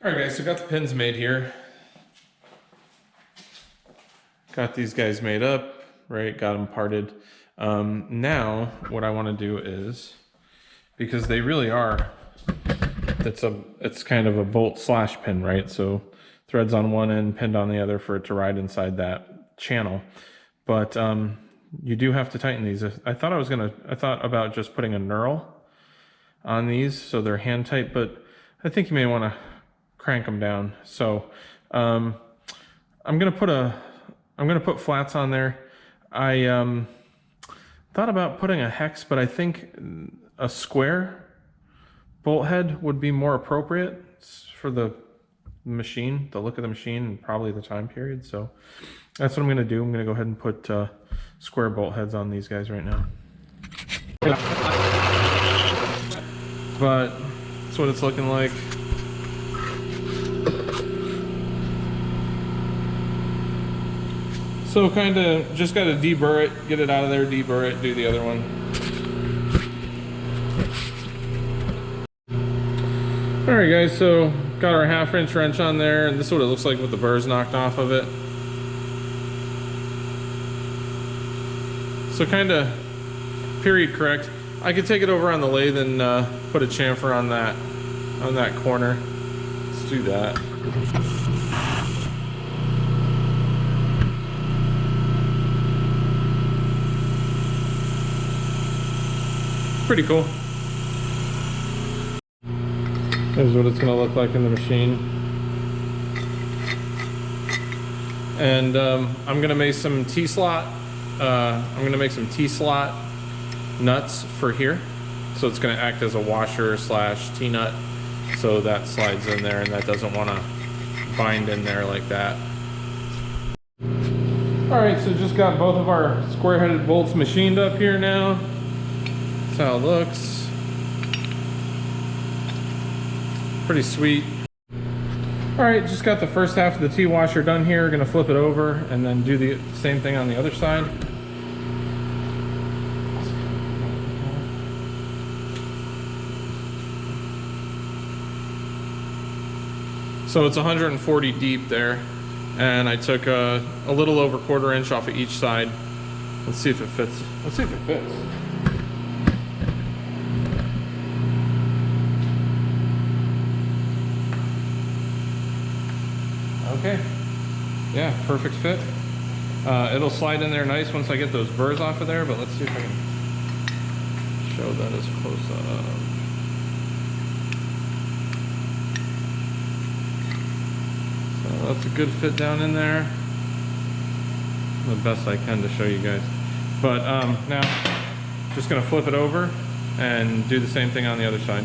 All right, guys, so got the pins made here. Got these guys made up, right? Got them parted. Now, what I want to do is, because they really are, it's kind of a bolt slash pin, right? So threads on one end, pinned on the other for it to ride inside that channel. But you do have to tighten these. I thought about just putting a knurl on these so they're hand tight, but I think you may want to crank them down. So I'm gonna put flats on there. I thought about putting a hex, but I think a square bolt head would be more appropriate for the machine, the look of the machine, and probably the time period. So that's what I'm gonna do. I'm gonna go ahead and put square bolt heads on these guys right now. But that's what it's looking like. So kind of just got to deburr it, get it out of there, deburr it, do the other one. All right, guys, so got our 1/2 inch wrench on there, and this is what it looks like with the burrs knocked off of it. So kind of period correct. I could take it over on the lathe and put a chamfer on that corner. Let's do that. Pretty cool. Here's what it's going to look like in the machine. And I'm going to make some T-slot. I'm going to make some T-slot nuts for here. So it's going to act as a washer slash T-nut. So that slides in there and that doesn't want to bind in there like that. All right, so just got both of our square-headed bolts machined up here now. That's how it looks. Pretty sweet. All right, just got the first half of the T-washer done here. Gonna flip it over and then do the same thing on the other side. So it's 140 deep there, and I took a little over 1/4 inch off of each side. Let's see if it fits. Let's see if it fits. Okay, yeah, perfect fit. It'll slide in there nice once I get those burrs off of there, but let's see if I can show that as close up. So that's a good fit down in there. The best I can to show you guys. But now, just gonna flip it over and do the same thing on the other side.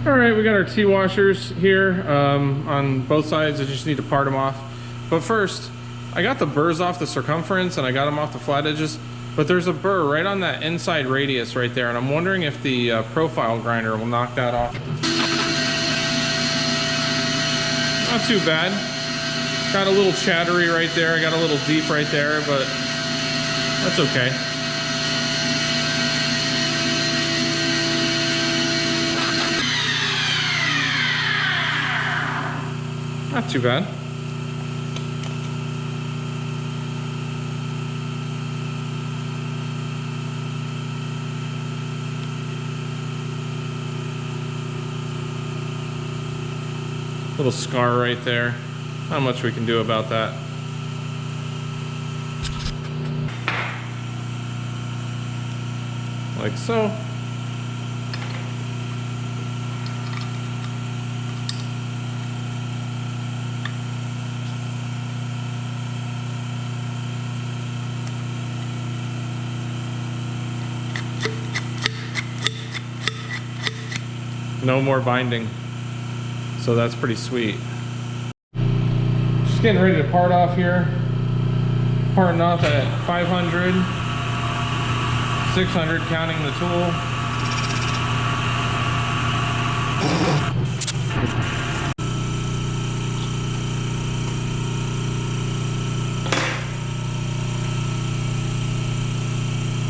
All right, we got our T-washers here on both sides. I just need to part them off. But first, I got the burrs off the circumference and I got them off the flat edges, but there's a burr right on that inside radius right there, and I'm wondering if the profile grinder will knock that off. Not too bad. Got a little chattery right there. I got a little deep right there, but that's okay. Not too bad. Little scar right there. Not much we can do about that. Like so. No more binding. So that's pretty sweet. Just getting ready to part off here. Parting off at 500, 600 counting the tool.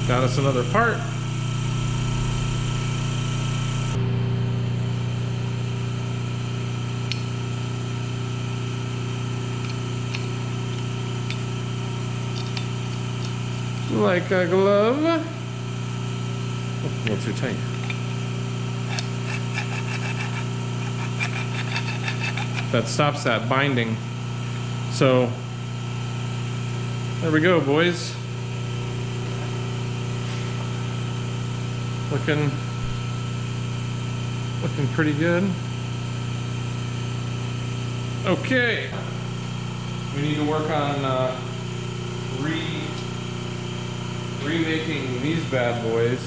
Got us another part. like a glove. Oh, a little too tight. That stops that binding. So there we go, boys. Looking pretty good. Okay, we need to work on remaking these bad boys.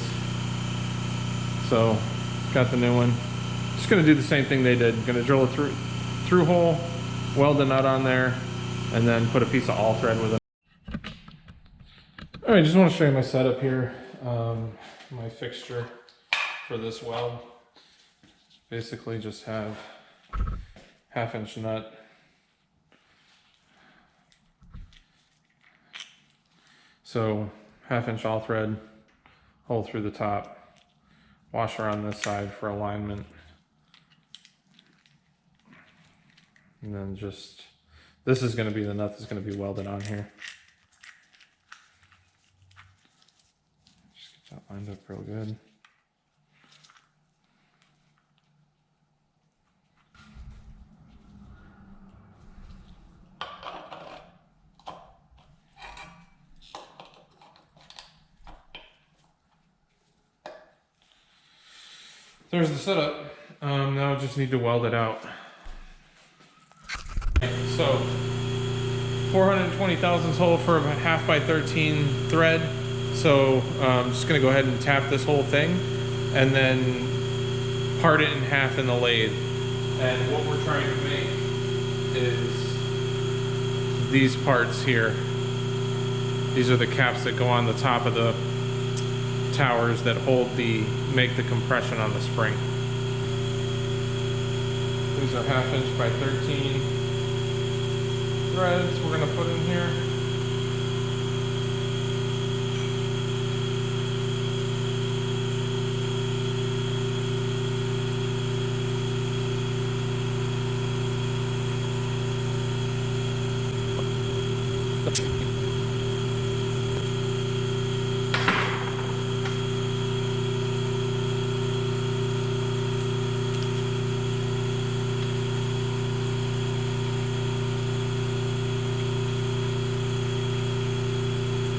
So got the new one. Just gonna do the same thing they did. Gonna drill a through hole, weld the nut on there, and then put a piece of all thread with it. All right, just want to show you my setup here. My fixture for this weld. Basically just have 1/2 inch nut. So 1/2 inch all thread, hole through the top, washer on this side for alignment. And then just, this is gonna be the nut that's gonna be welded on here. Just get that lined up real good. There's the setup. Now I just need to weld it out. So 420 thousandths hole for a 1/2 by 13 thread. So I'm just gonna go ahead and tap this whole thing and then part it in half in the lathe. And what we're trying to make is these parts here. These are the caps that go on the top of the towers that make the compression on the spring. These are 1/2 inch by 13 threads we're gonna put in here.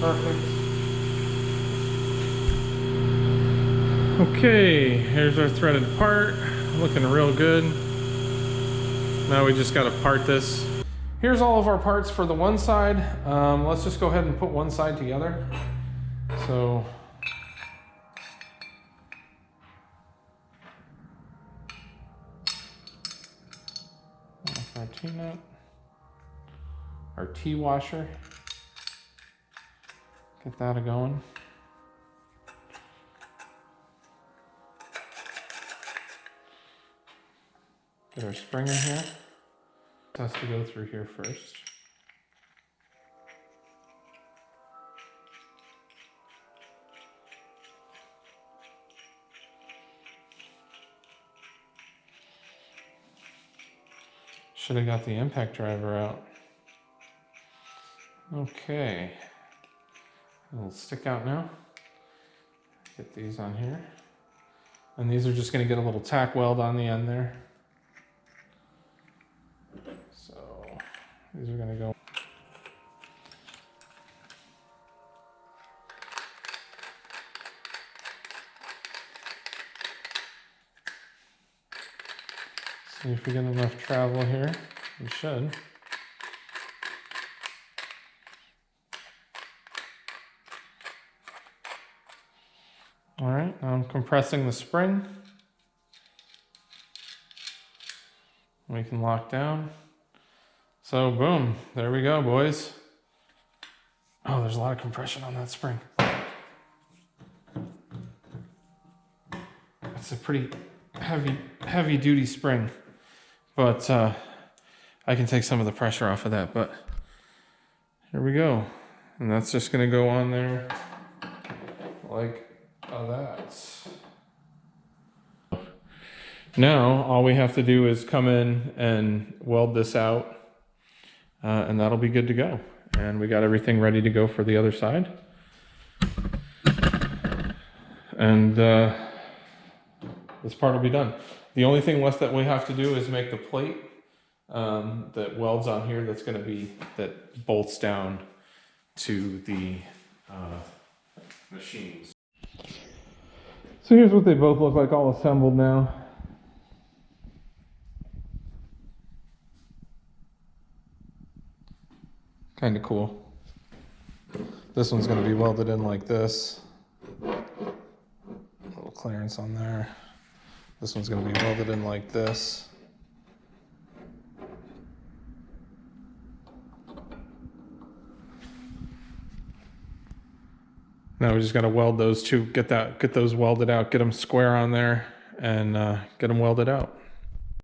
Perfect. Okay, here's our threaded part. Looking real good. Now we just got to part this. Here's all of our parts for the one side. Let's just go ahead and put one side together. So our T-nut, our T-washer. Get that going. Get our springer here. It has to go through here first. Should have got the impact driver out. Okay. It'll stick out now. Get these on here. And these are just going to get a little tack weld on the end there. So these are going to go. See if we get enough travel here. We should. All right, now I'm compressing the spring. We can lock down. So boom, there we go, boys. Oh, there's a lot of compression on that spring. It's a pretty heavy duty spring, but I can take some of the pressure off of that, but here we go. And that's just gonna go on there like that. Now all we have to do is come in and weld this out, and that'll be good to go. And we got everything ready to go for the other side. And this part will be done. The only thing left that we have to do is make the plate that welds on here. That's going to be, that bolts down to the machines. So here's what they both look like all assembled now. Kind of cool. This one's going to be welded in like this. Little clearance on there. This one's going to be welded in like this. Now we just got to weld those two, get those welded out, get them square on there, and get them welded out.